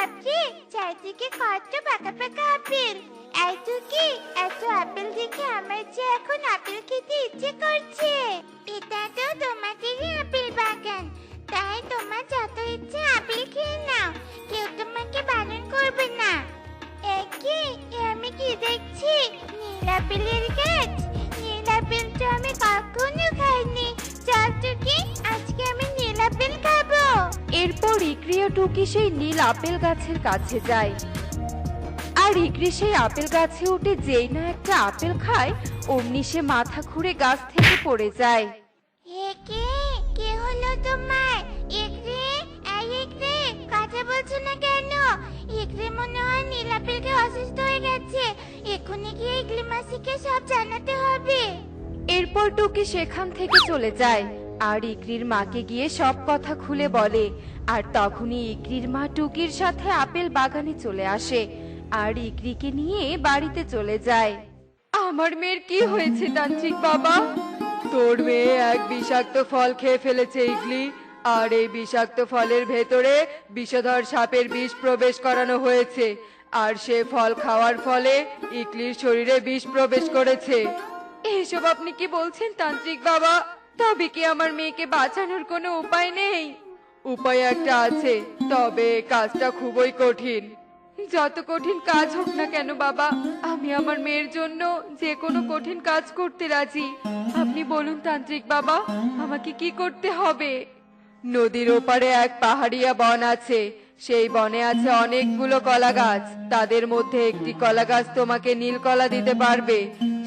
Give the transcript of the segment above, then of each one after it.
বাপরে, চারদিকে কত পাকা পাকা আপেল। এই টুকি, এত আপেল দেখে আমার যে এখন আপেল খেতে ইচ্ছে করছে। এটা তো তোমাদেরই আপেল বাগান, তাই তোমার যত ইচ্ছে আপেল খেয়ে নাও, কেউ তোমাকে বারণ করবে না। একি, আমি কি দেখছি? নীল আপেলের গাছ। নীল আপেল তো আমি কখনো খাইনি। চল টুকি, আজকে আমি নীল আপেল খাবো। এরপর ইকরি ও টুকি সেই নীল আপেল গাছের কাছে যায়। আর ইকরি সেই আপেল গাছে উঠে যেই না একটা আপেল খায়, অমনি সে মাথা ঘুরে গাছ থেকে পড়ে যায়। একে, কে হলো তোমার? ইকরি, এই ইকরি, কথা বলছো না কেন? ইকরি মনে হয় নীল আপেল খেয়ে অসুস্থ হয়ে গেছে। এক্ষুনি গিয়ে ইকলি মাসিকে সব জানাতে হবে। এরপর টুকি সেখান থেকে চলে যায় আর ইকরির মাকে গিয়ে সব কথা খুলে বলে। আর তখনই ইকরির মা টুকির সাথে আপেল বাগানে চলে আসে আর ইকরিকে নিয়ে বাড়িতে চলে যায়। আমার মেয়ের কি হয়েছে তান্ত্রিক বাবা? তোর মেয়ে এক বিষাক্ত ফল খেয়ে ফেলেছে ইকলি, আর এই বিষাক্ত ফলের ভেতরে বিষধর সাপের বিষ প্রবেশ করানো হয়েছে, আর সে ফল খাওয়ার ফলে ইকলির শরীরে বিষ প্রবেশ করেছে। এসব আপনি কি বলছেন তান্ত্রিক বাবা? তবে কি আমার মেয়েকে বাঁচানোর কোনো উপায় নেই? উপায় একটা আছে, তবে কাজটা খুবই কঠিন। যত কঠিন কাজ হোক না কেন বাবা, আমি আমার মেয়ের জন্য যে কোনো কঠিন কাজ করতে রাজি। আপনি বলুন তান্ত্রিক বাবা, আমাকে কি করতে হবে? নদীর ওপারে এক পাহাড়িয়া বন আছে, সেই বনে আছে অনেকগুলো কলা গাছ। তাদের মধ্যে একটি কলা গাছ তোমাকে নীল কলা দিতে পারবে।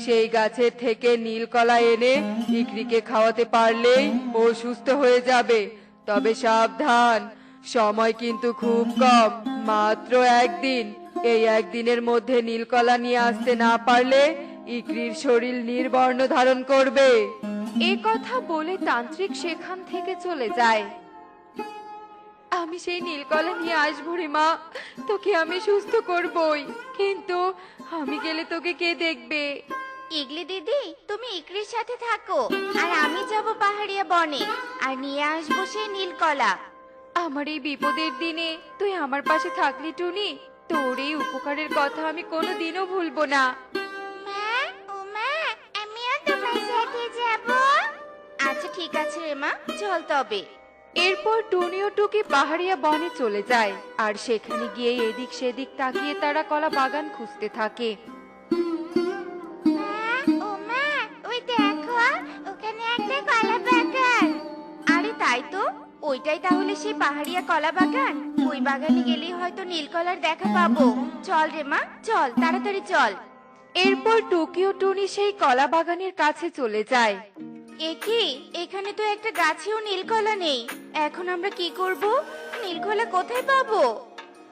সেই গাছের থেকে নীল কলা এনে ইকরিকে খাওয়াতে পারলেই ও সুস্থ হয়ে যাবে। তবে সাবধান, সময় কিন্তু খুব কম, মাত্র একদিন। এই একদিনের মধ্যে নীলকলা নিয়ে আসতে না পারলে ইকরির শরীর নীলবর্ণ ধারণ করবে। এ কথা বলে তান্ত্রিক সেখান থেকে চলে যায়। আমি সেই নীলকলা নিয়ে আসবো রে মা, তোকে আমি সুস্থ করবই, কিন্তু আমি গেলে তোকে কে দেখবে? ইগলি দিদি, তুমি ইকরির সাথে থাকো, আর আমি যাব পাহাড়িয়া বনে, আর নিয়ে আসবো সেই নীলকলা। আমার এই বিপদের দিনে তুই আমার পাশে থাকলি টুনি, তোর এই উপকারের কথা আমি কোনোদিনও ভুলবো না। মা, ও মা, আমিও তোমার সাথে যাব। আচ্ছা ঠিক আছে রে মা, চল তবে। এরপর টুনি ও টুকি পাহাড়িয়া বনে চলে যায়, আর সেখানে গিয়ে এদিক সেদিক তাকিয়ে তারা কলা বাগান খুঁজতে থাকে। মা, ও মা, ওই দেখো, ওখানে একটা কলা বাগান। আরে তাই তো, ওইটাই তাহলে সেই পাহাড়িয়া কলা বাগান। ওই বাগানে গেলেই হয়তো নীলকলার দেখা পাবো। চল রে মা, চল তাড়াতাড়ি চল। এরপর টুকি ও টুনি সেই কলা বাগানের কাছে চলে যায়। একি, এখানে তো একটা গাছেও নীলকলা নেই। এখন আমরা কি করব? নীলকলা কোথায় পাবো?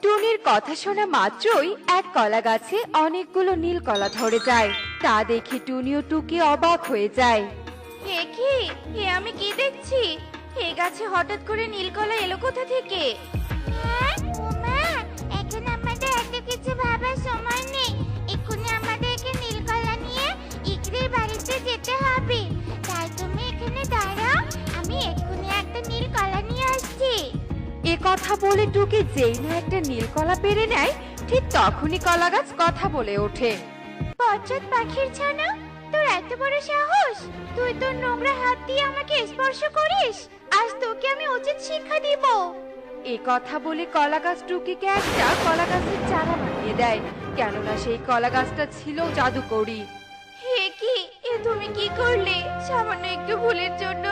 টুনির কথা শোনা মাত্রই এক কলা গাছে অনেকগুলো নীল কলা ধরে যায়। তা দেখে টুনি ও টুকি অবাক হয়ে যায়। একি, এ আমি কি দেখছি? এই গাছে হঠাৎ করে নীলকলা এলো কোথা থেকে? হ্যাঁ, ওমা, এখন আমাদের এত কিছু ভাবার সময় নেই। এক্ষুনি আমাদেরকে নীলকলা নিয়ে ইকরির বাড়িতে যেতে হবে। তাই তুমি এখানে দাঁড়াও, আমি এক্ষুনি একটা নীলকলা নিয়ে আসছি। এ কথা বলে টুকি যেই না একটা নীল কলা পেরে নেয়, ঠিক তখনই কলা গাছ কথা বলে ওঠে। বজ্জাত পাখির ছানা, তোর এত বড় সাহস! তুই তোর নোংরা হাত দিয়ে আমাকে স্পর্শ করিস! আজ তোকে আমি উচিত শিক্ষা দিব। এ কথা বলে কলা গাছ টুকিকে একটা কলা গাছের চারা বানিয়ে দেয়, কেননা সেই কলা গাছটা ছিল জাদুকরি। হে কি, এ তুমি কি করলে? সামান্য একটু ভুলের জন্য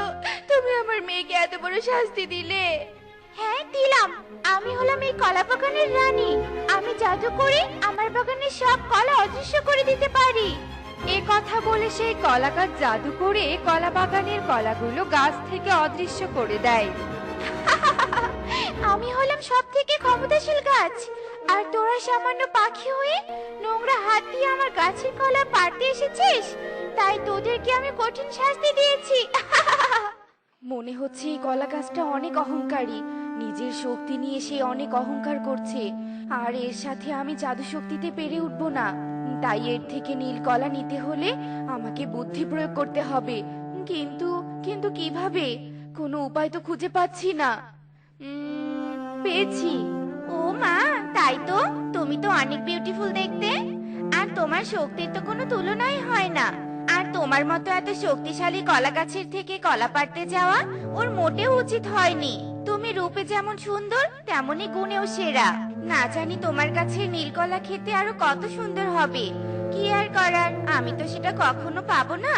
তুমি আমার মেয়েকে এত বড় শাস্তি দিলে। হ্যাঁ দিলাম, আমি হলাম এই কলা বাগানের রানী। আমি জাদু করে আমার বাগানের সব কলা অদৃশ্য করে দিতে পারি। এ কথা বলে সেই কলা গাছ জাদু করে কলা বাগানের কলাগুলো গাছ থেকে অদৃশ্য করে দেয়। আমি হলাম সব থেকে ক্ষমতাশীল গাছ, আর তোরা সামান্য পাখি হয়ে নোংরা হাত দিয়ে আমার গাছের কলা পাড়তে এসেছিস, তাই তোদেরকে আমি কঠিন শাস্তি দিয়েছি। মনে হচ্ছে এই কলা গাছটা অনেক অহংকারী, নিজের শক্তি নিয়ে সে অনেক অহংকার করছে, আর এর সাথে আমি জাদু শক্তিতে পেরে উঠবো না। তাই এর থেকে নীল কলা নিতে হলে আমাকে বুদ্ধি প্রয়োগ করতে হবে। কিন্তু কিন্তু কিভাবে? কোনো উপায় তো খুঁজে পাচ্ছি না। পেয়েছি, ও মা, তাই তো। তুমি তো অনেক বিউটিফুল দেখতে, আর তোমার শক্তির তো কোনো তুলনাই হয় না। আর তোমার মতো এত শক্তিশালী কলা গাছের থেকে কলা পাড়তে যাওয়া ওর মোটেও উচিত হয়নি। তুমি রূপে যেমন সুন্দর, তেমনি গুণেও সেরা। না জানি তোমার কাছে নীলকলা খেতে আরো কত সুন্দর হবে। কি আর করার, আমি তো সেটা কখনো পাবো না।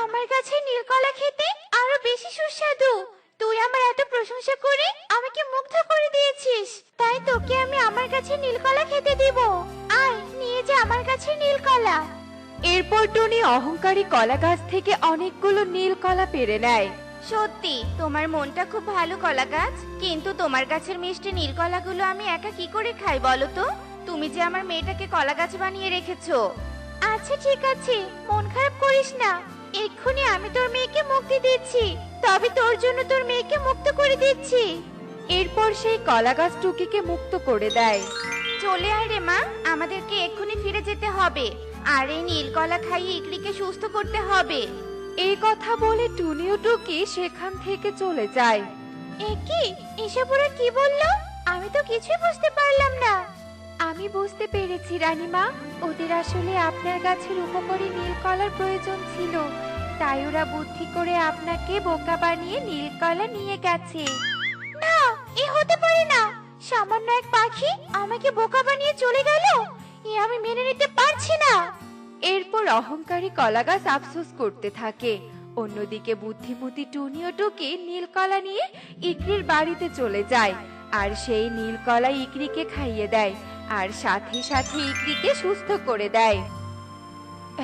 আমার কাছে নীলকলা খেতে আরো বেশি সুস্বাদু। তুই আমার এত প্রশংসা করে আমাকে মুগ্ধ করে দিয়েছিস, তাই তোকে আমি আমার কাছে নীলকলা খেতে দিব। আয়, নিয়ে যা আমার কাছে নীলকলা। এরপর টুনি অহংকারী কলা গাছ থেকে অনেকগুলো নীল কলা পেড়ে নেয়। সত্যি তোমার মনটা খুব ভালো কলা গাছ, কিন্তু তোমার গাছের মিষ্টি নীলকলাগুলো আমি একা কি করে খাই বলো তো? তুমি যে আমার মেয়েটাকে কলা গাছ বানিয়ে রেখেছো। আচ্ছা ঠিক আছে, মন খারাপ করিস না। এক্ষুনি আমি তোর মেয়েকে মুক্তি দিচ্ছি, তবে তোর জন্য তোর মেয়েকে মুক্ত করে দিচ্ছি। এরপর সেই কলা গাছ টুকিকে মুক্ত করে দেয়। চলে আয় রে মা, আমাদেরকে এক্ষুনি ফিরে যেতে হবে। আর এই নীলকলা খাইয়ে ইকরিকে সুস্থ করতে হবে। এই কথা বলে টুনি ও টুকি সেখান থেকে চলে যায়। কি এসব ওরা কি বললো? আমি তো কিছুই বুঝতে পারলাম না। আমি বুঝতে পেরেছি রানীমা, ওদের আসলে আপনার গাছের উপকারী নীলকলার প্রয়োজন ছিল, তাই ওরা বুদ্ধি করে আপনাকে বোকা বানিয়ে নীলকলা নিয়ে গেছে। না, এ হতে পারে না। সামান্য এক পাখি আমাকে বোকা বানিয়ে চলে গেল, এ আমি মেনে নিতে পারছি না। এরপর অহংকারী কলা গাছ আফসোস করতে থাকে। অন্যদিকে বুদ্ধিমতী টুনি ও টুকি নীলকলা নিয়ে ইকরির বাড়িতে চলে যায়, আর সেই নীলকলা ইকরিকে খাইয়ে দেয়, আর সাথে সাথে ইকরিকে সুস্থ করে দেয়।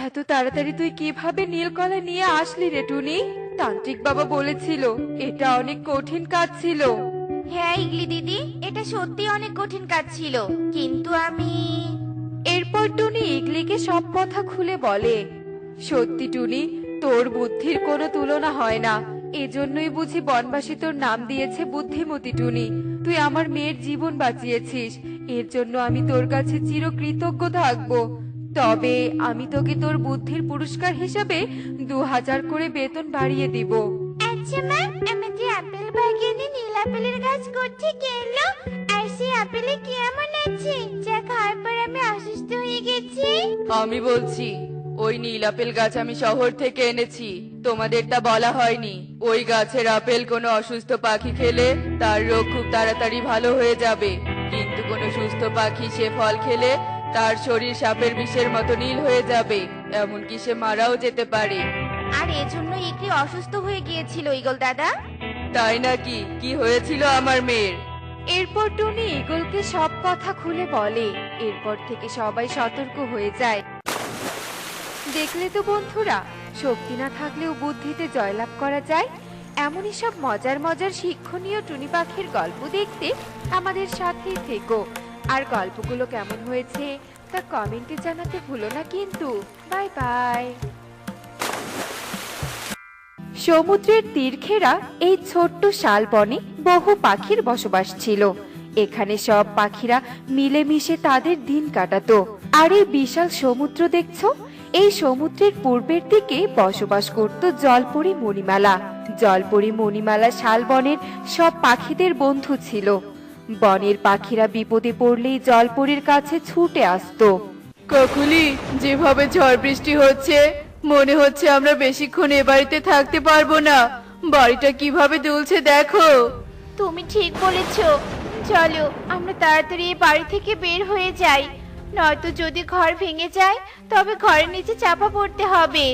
এত তাড়াতাড়ি তুই কিভাবে নীলকলা নিয়ে আসলি রে টুনি? তান্ত্রিক বাবা বলেছিল এটা অনেক কঠিন কাজ ছিল। হ্যাঁ ইগলি দিদি, এটা সত্যি অনেক কঠিন কাজ ছিল, কিন্তু আমি... এরপর টুনি ইগলিকে সব কথা খুলে বলে। সত্যি টুনি, তোর বুদ্ধির কোনো তুলনা হয় না, এজন্যই বুঝি বনবাসী তোর নাম দিয়েছে বুদ্ধিমতী টুনি। তুই আমার মেয়ের জীবন বাঁচিয়েছিস, এর জন্য আমি তোর কাছে চিরকৃতজ্ঞ থাকবো। তবে আমি তোকে তোর বুদ্ধির পুরস্কার হিসাবে 2000 করে বেতন বাড়িয়ে দিব। আচ্ছা মা, আমাদের আপেল বাগানে নীল আপেলের গাছ কোত্থেকে এলো? আর সেই আপেলে কি এমন আছে যা খাওয়ার পর আমি অসুস্থ হয়ে গেছি? আমি বলছি, ওই নীল আপেল গাছ আমি শহর থেকে এনেছি, তোমাদের তা বলা হয়নি। ওই গাছের আপেল কোনো অসুস্থ পাখি খেলে তার রোগ খুব তাড়াতাড়ি ভালো হয়ে যাবে, কিন্তু কোনো সুস্থ পাখি সে ফল খেলে তার শরীর সাপের বিষের মতো নীল হয়ে যাবে, এমনকি সে মারাও যেতে পারে। আর এজন্য ইকরি অসুস্থ হয়ে গিয়েছিল ঈগল দাদা। তাই নাকি? কি হয়েছিল আমার মেয়ের? এরপর টুনি ইগলকে সব কথা খুলে বলে। এরপর থেকে সবাই সতর্ক হয়ে যায়। দেখলে তো বন্ধুরা, শক্তি না থাকলেও বুদ্ধিতে জয়লাভ করা যায়। এমনই সব মজার মজার শিক্ষণীয় টুনি পাখির গল্প দেখতে আমাদের সাথেই থেকো। আর গল্পগুলো কেমন হয়েছে তা কমেন্টে জানাতে ভুলো না কিন্তু। Bye bye. সমুদ্রের তীর ঘেরা এই ছোট্ট শালবনে বহু পাখির বসবাস ছিল। এখানে সব পাখিরা মিলেমিশে তাদের দিন কাটাতো। আর এই বিশাল সমুদ্র দেখছো, এই সমুদ্রের পূর্বের দিকে বসবাস করত জলপরি মণিমালা। জলপরি মণিমালা শালবনের সব পাখিদের বন্ধু ছিল। বনের পাখিরা বিপদে পড়লেই জলপরির কাছে ছুটে আসতো। কাকুলি, যেভাবে ঝড় বৃষ্টি হচ্ছে মনে হচ্ছে আমরা বেশিক্ষণ এ বাড়িতে থাকতে পারবো না। বাড়িটা কিভাবে দুলছে দেখো। তুমি ঠিক বলেছো, চলো আমরা তাড়াতাড়ি এই বাড়ি থেকে বের হয়ে যাই, নয়তো যদি ঘর ভেঙে যায় তবে ঘরের নিচে চাপা পড়তে হবে।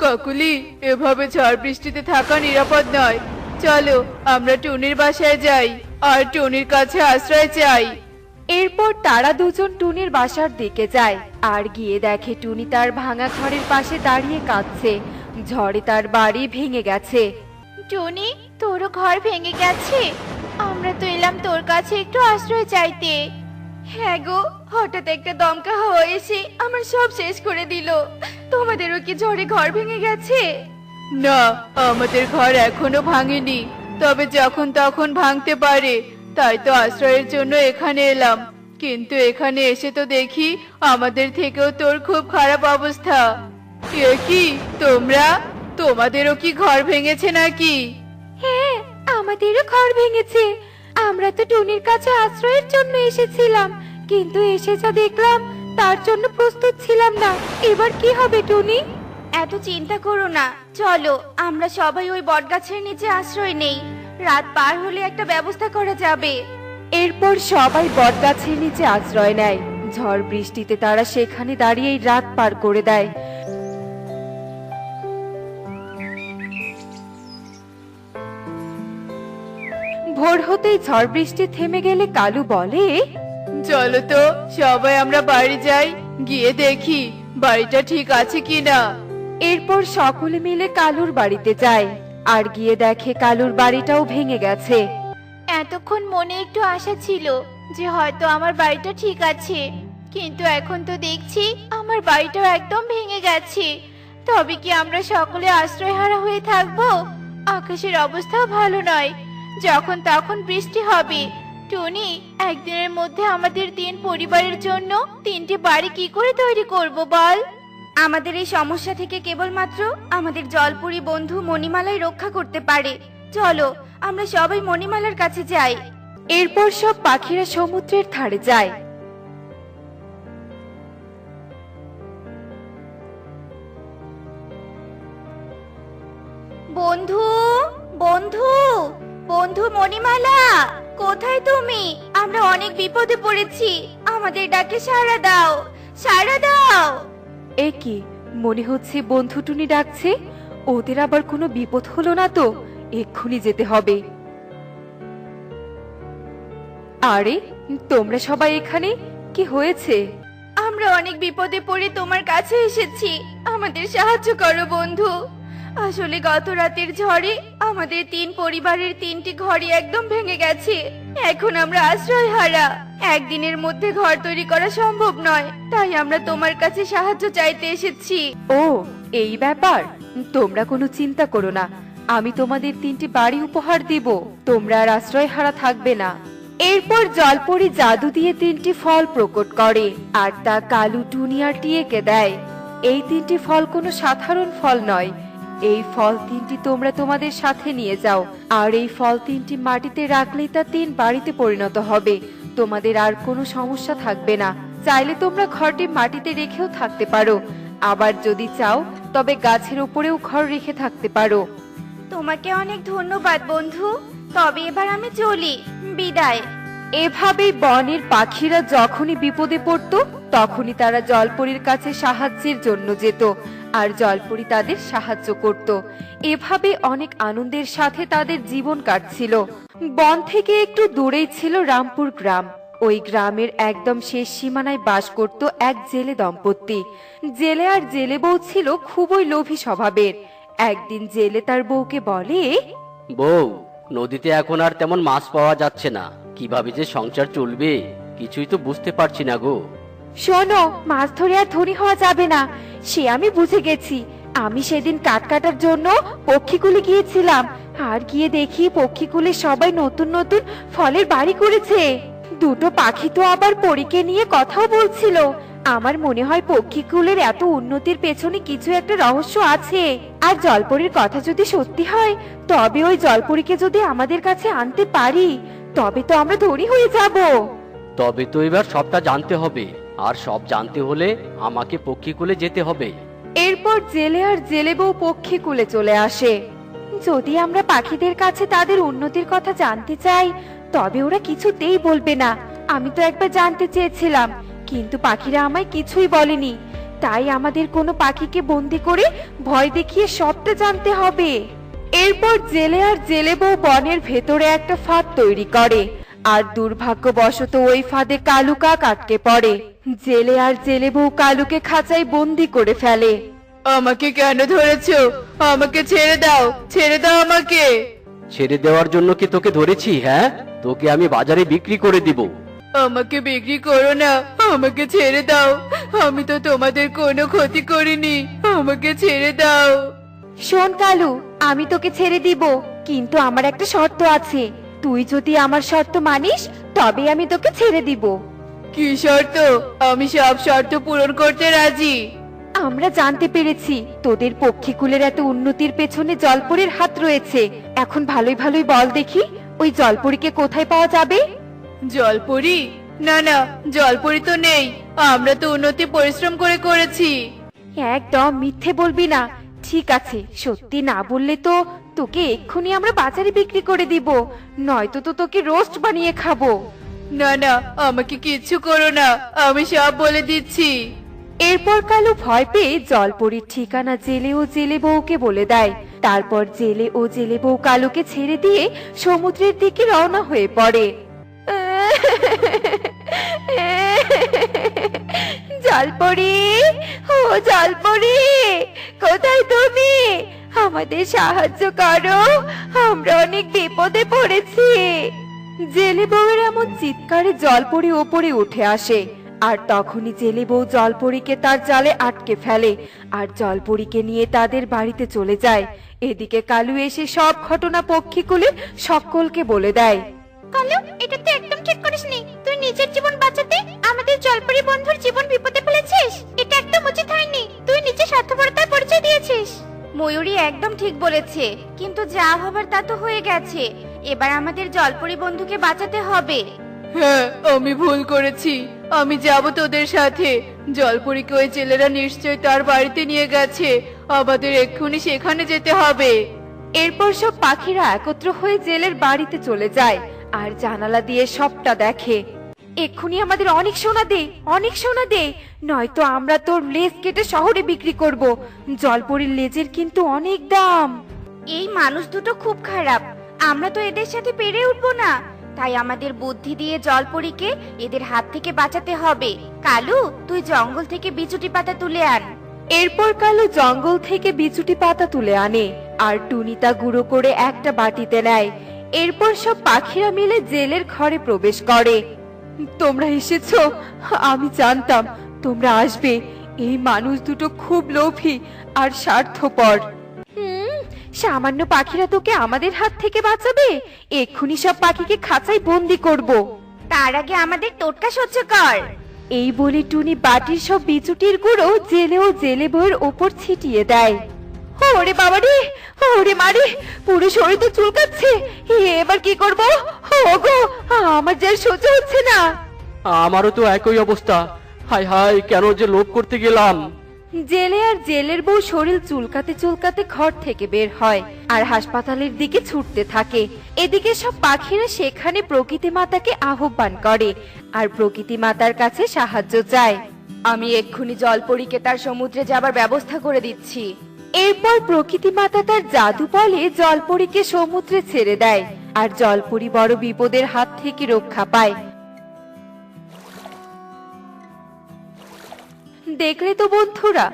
কাকুলি, এভাবে ঝড় বৃষ্টিতে থাকা নিরাপদ নয়, চলো আমরা টুনির বাসায় যাই আর টুনির কাছে আশ্রয় চাই। এরপর তারা দুজন টুনির বাসার দিকে যায়, আর গিয়ে দেখে টুনি তার ভাঙা ঘরের পাশে দাঁড়িয়ে কাঁদছে। ঝড়ে তার বাড়ি ভেঙে গেছে। টুনি, তোরও ঘর ভেঙে গেছে? আমরা তো এলাম তোর কাছে একটু আশ্রয় চাইতে। হ্যাঁ গো, হঠাৎ একটা দমকা হাওয়া এসে আমার সব শেষ করে দিল। তোমাদেরও কি ঝড়ে ঘর ভেঙে গেছে? না, আমাদের ঘর এখনো ভাঙেনি, তবে যখন তখন ভাঙতে পারে, তাই তো আশ্রয়ের জন্য এখানে এলাম। কিন্তু এখানে এসে তো দেখি আমাদের থেকেও তোর খুব খারাপ অবস্থা। এ কি, তোমাদেরও কি ঘর ভেঙেছে নাকি? হ্যাঁ, আমাদেরও ঘর ভেঙেছে। আমরা তো টুনির কাছে আশ্রয়ের জন্য এসেছিলাম, কিন্তু এসে যা দেখলাম তার জন্য প্রস্তুত ছিলাম না। এবার কি হবে টুনি? এত চিন্তা করো না, চলো আমরা সবাই ওই বটগাছের নিচে আশ্রয় নেই। রাত পার হলে একটা ব্যবস্থা করা যাবে। এরপর সবাই বটগাছের নিচে আশ্রয় নেয়। ঝড় বৃষ্টিতে তারা সেখানে দাঁড়িয়েই রাত পার করে দেয়। ভোর হতেই ঝড় বৃষ্টি থেমে গেলে কালু বলে, চলো তো সবাই আমরা বাড়ি যাই, গিয়ে দেখি বাড়িটা ঠিক আছে কিনা। এরপর সকলে মিলে কালুর বাড়িতে যায়, আর গিয়ে দেখে কালুর বাড়িটাও ভেঙে গেছে। এতক্ষণ মনে একটু আশা ছিল যে হয়তো আমার বাড়িটা ঠিক আছে, কিন্তু এখন তো দেখছি আমার বাড়িটাও একদম ভেঙে গেছে। তবে কি আমরা সকলে আশ্রয়হারা হয়ে থাকবো? আকাশের অবস্থাও ভালো নয়, যখন তখন বৃষ্টি হবে। টনি, একদিনের মধ্যে আমাদের 3 পরিবারের জন্য 3টি বাড়ি কি করে তৈরি করব বল? আমাদের এই সমস্যা থেকে কেবলমাত্র আমাদের জলপুরি বন্ধু মণিমালাই রক্ষা করতে পারে। চলো আমরা সবাই মণিমালার কাছে যাই। এরপর সব পাখিরা সমুদ্রের ধারে যায়। বন্ধু, বন্ধু, বন্ধু মণিমালা, কোথায় তুমি? আমরা অনেক বিপদে পড়েছি, আমাদের ডাকে সাড়া দাও, সাড়া দাও। এ কি, মনে হচ্ছে বন্ধু টুনি ডাকছে। ওদের আবার কোনো বিপদ হলো না তো? এক্ষুনি যেতে হবে। আরে তোমরা সবাই এখানে, কি হয়েছে? আমরা অনেক বিপদে পড়ে তোমার কাছে এসেছি, আমাদের সাহায্য করো বন্ধু। আসলে গত রাতের ঝড়ে আমাদের 3 পরিবারের 3টি ঘরই একদম ভেঙে গেছে। এখন আমরা আশ্রয়হারা। একদিনের মধ্যে ঘর তৈরি করা সম্ভব নয়, তাই আমরা তোমার কাছে সাহায্য চাইতে এসেছি। ও, এই ব্যাপার। তোমরা কোনো চিন্তা করো না, আমি তোমাদের 3টি বাড়ি উপহার দিব। তোমরা আর আশ্রয়হারা থাকবে না। এরপর জলপরি জাদু দিয়ে 3টি ফল প্রকট করে, আর তা কালু, টুনি আর টিয়েকে দেয়। এই 3টি ফল কোনো সাধারণ ফল নয়। এই ফল 3টি তোমরা তোমাদের সাথে নিয়ে যাও, আর এই ফল 3টি মাটিতে রাখলেই তা 3 বাড়িতে পরিণত হবে। তোমাদের আর কোনো সমস্যা থাকবে না। চাইলে তোমরা ঘরটি মাটিতে রেখেও থাকতে পারো, আবার যদি চাও তবে গাছের উপরেও ঘর রেখে থাকতে পারো। তোমাকে অনেক ধন্যবাদ বন্ধু, তবে এবার আমি চলি, বিদায়। এভাবেই বনের পাখিরা যখনই বিপদে পড়তো তখনই তারা জলপরীর কাছে সাহায্যের জন্য যেত, আর জলপরী তাদের সাহায্য করত। এভাবে অনেক আনন্দের সাথে তাদের জীবন কাটছিল। বন থেকে একটু দূরেই ছিল রামপুর গ্রাম। ওই গ্রামের একদম শেষ সীমানায় বাস করত এক জেলে দম্পতি। জেলে আর জেলে বউ ছিল খুবই লোভী স্বভাবের। একদিন জেলে তার বউকে বলে, বউ, নদীতে এখন আর তেমন মাছ পাওয়া যাচ্ছে না, কিভাবে যে সংসার চলবে কিছুই তো বুঝতে পারছি না গো। শোনো, মাছ ধরে আর ধনী হওয়া যাবে না, সে আমি বুঝে গেছি। আমি সেদিন কাঠ কাটার জন্য পক্ষীকুলে গিয়েছিলাম, আর গিয়ে দেখি পক্ষীকুলে সবাই নতুন নতুন ফলের বাড়ি করেছে। দুটো পাখি তো আবার পরীকে নিয়ে কথাও বলছিল। আমার মনে হয় পক্ষীকুলের এত উন্নতির পেছনে কিছু একটা রহস্য আছে। আর জলপরীর কথা যদি সত্যি হয়, তবে ওই জলপরীকে যদি আমাদের কাছে আনতে পারি, তবে তো আমরা ধনী হয়ে যাব। তবে তো এবার সবটা জানতে হবে, আর সব জানতে হলে আমাকে পক্ষীকুলে যেতে হবে। এরপর জেলে আর জেলে বউ পক্ষীকুলে চলে আসে। যদি আমরা পাখিদের কাছে তাদের উন্নতির কথা জানতে চাই, তবে ওরা কিছুতেই বলবে না। আমি তো একবার জানতে চেয়েছিলাম, কিন্তু পাখিরা আমায় কিছুই বলেনি। তাই আমাদের কোনো পাখিকে বন্দি করে ভয় দেখিয়ে সবটা জানতে হবে। এরপর জেলে আর জেলে বউ বনের ভেতরে একটা ফাঁদ তৈরি করে, আর দুর্ভাগ্যবশত ওই ফাঁদে কালু কাক আটকে পড়ে। জেলে আর জেলে বউ কালুকে খাঁচায় বন্দি করে ফেলে। আমাকে কেন ধরেছো? আমাকে ছেড়ে দাও, ছেড়ে দাও আমাকে। ছেড়ে দেওয়ার জন্য কি তোকে ধরেছি? হ্যাঁ, তোকে আমি বাজারে বিক্রি করে দিব। আমাকে বিক্রি করো না, আমাকে ছেড়ে দাও। আমি তো তোমাদের কোনো ক্ষতি করিনি, আমাকে ছেড়ে দাও। শোন কালু, আমি তোকে ছেড়ে দিব, কিন্তু আমার একটা শর্ত আছে। তুই যদি আমার শর্ত মানিস, তবে আমি তোকে ছেড়ে দিব। কি শর্ত? আমি সব শর্ত পূরণ করতে রাজি। আমরা জানতে পেরেছি তোদের পক্ষীকুলের এত উন্নতির পেছনে জলপরীর হাত রয়েছে। এখন ভালোই ভালোই বল দেখি, ওই জলপরীকে কোথায় পাওয়া যাবে? জলপরি? না না, জলপরি তো নেই। আমরা তো উন্নতি পরিশ্রম করে করেছি। একদম মিথ্যে বলবি না। ঠিক আছে, সত্যি না বললে তো তোকে এক্ষুনি আমরা বাজারে বিক্রি করে দিব, নয়তো তো তোকে রোস্ট বানিয়ে খাবো। না না, আমাকে কিচ্ছু করো না, আমি সব বলে দিচ্ছি। এরপর কালু ভয় পেয়ে জলপরীর ঠিকানা জেলে ও জেলে বউকে বলে দেয়। তারপর জেলে ও জেলে বউ কালুকে ছেড়ে দিয়ে সমুদ্রের দিকে রওনা হয়ে পড়ে। জলপরি, ও জলপরি, কোথায় তুমি? আমাদের সাহায্য করো, আমরা অনেক বিপদে পড়েছি। জেলে বউয়ের এমন চিৎকারে জলপরি ওপরে উঠে আসে, আর তখনই জেলে বউ জলপরীকে তার জালে আটকে ফেলে আর জলপরীকে নিয়ে তাদের বাড়িতে চলে যায়। এদিকে কালু এসে সব ঘটনা পক্ষীকুলে সকলকে বলে দেয়। কালু, এটা তো একদম ঠিক করিসনি। তুই নিজের জীবন বাঁচাতে আমাদের জলপরি বন্ধুর জীবন বিপদে ফেলেছিস। এটা একদম উচিত হয়নি। তুই নিজে স্বার্থপরতার পরিচয় দিয়েছিস। ময়ূরী একদম ঠিক বলেছে, কিন্তু যা হবার তা তো হয়ে গেছে। এবার আমাদের জলপরি বন্ধুকে বাঁচাতে হবে। হ্যাঁ, আমি ভুল করেছি। আমি যাব তোদের সাথে। জলপরীকে ওই ছেলেরা নিশ্চয়ই তার বাড়িতে নিয়ে গেছে। আমাদের এক্ষুনি সেখানে যেতে হবে। এরপর সব পাখিরা একত্র হয়ে জেলের বাড়িতে চলে যায় আর জানালা দিয়ে সবটা দেখে। এক্ষুনি আমাদের অনেক সোনা দে, অনেক সোনা দে, নয়তো আমরা তোর লেজ কেটে শহরে বিক্রি করব। জলপরীর লেজের কিন্তু অনেক দাম। এই মানুষ দুটো খুব খারাপ, আমরা তো এদের সাথে পেরে উঠবো না। তাই আমাদের বুদ্ধি দিয়ে জলপরীকে এদের হাত থেকে বাঁচাতে হবে। কালু, তুই জঙ্গল থেকে বিচুটি পাতা তুলে আন। এরপর কালু জঙ্গল থেকে বিচুটি পাতা তুলে আনে আর টুনি তা গুঁড়ো করে একটা বাটিতে নেয়। এরপর সব পাখিরা মিলে জেলের ঘরে প্রবেশ করে। তোমরা এসেছো, আমি জানতাম তোমরা আসবে। এই মানুষ দুটো খুব লোভী আর স্বার্থপর। সামান্য পাখিরা তোকে আমাদের হাত থেকে বাঁচাবে? এক্ষুনি সব পাখিকে খাঁচায় বন্দি করব। তার আগে আমাদের টোটকা সহ্য কর। এই বলে টুনি বাটির সব বিচুটির গুঁড়ো জেলে ও জেলে বউয়ের ওপর ছিটিয়ে দেয়। ওরে বাবা রে, ওরে মারে, পুরো শরীর তো চুলকাচ্ছে। এবার কি করব? ওগো, আমার যে আর সহ্য হচ্ছে না। আমারও তো একই অবস্থা। হায় হায়, কেন যে লোভ করতে গেলাম। জেলে আর জেলের বউ শরীর চুলকাতে চুলকাতে ঘর থেকে বের হয় আর হাসপাতালের দিকে ছুটতে থাকে। এদিকে সব পাখিরা সেখানে প্রকৃতি মাতাকে আহ্বান করে আর প্রকৃতি মাতার কাছে সাহায্য চায়। আমি এক্ষুনি জলপরীকে তার সমুদ্রে যাবার ব্যবস্থা করে দিচ্ছি। এরপর প্রকৃতি মাতা তার জাদু বলে জলপরীকে সমুদ্রে ছেড়ে দেয় আর জলপরী বড় বিপদের হাত থেকে রক্ষা পায়। দেখলে তো বন্ধুরা,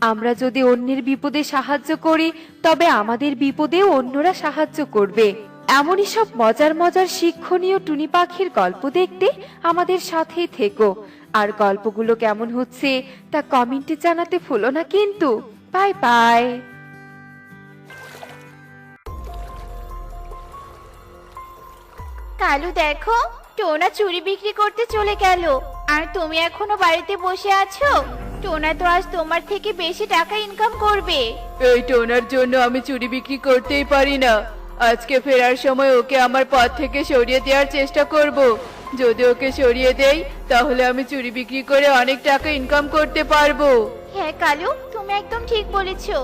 আমরা যদি অন্যের বিপদে সাহায্য করি তবে আমাদের বিপদেও অন্যরা সাহায্য করবে। এমনই সব মজার মজার শিক্ষণীয় টুনি পাখির গল্প দেখতে আমাদের সাথেই থেকো। আর গল্পগুলো কেমন হচ্ছে তা কমেন্টে জানাতে ভুলো না কিন্তু। Bye bye. কালু, দেখো, টোনা চুড়ি বিক্রি করতে চলে গেল আর তুমি এখনো বাড়িতে বসে আছো। টোনা তো আজ তোমার থেকে বেশি টাকা ইনকাম করবে। এই টোনার জন্য আমি চুরি বিক্রি করতেই পারি না। আজকে ফেরার সময় ওকে আমার পথ থেকে সরিয়ে দেওয়ার চেষ্টা করব। যদি ওকে সরিয়ে দেই তাহলে আমি চুরি বিক্রি করে অনেক টাকা ইনকাম করতে পারবো। হ্যাঁ কালু, তুমি একদম ঠিক বলেছো।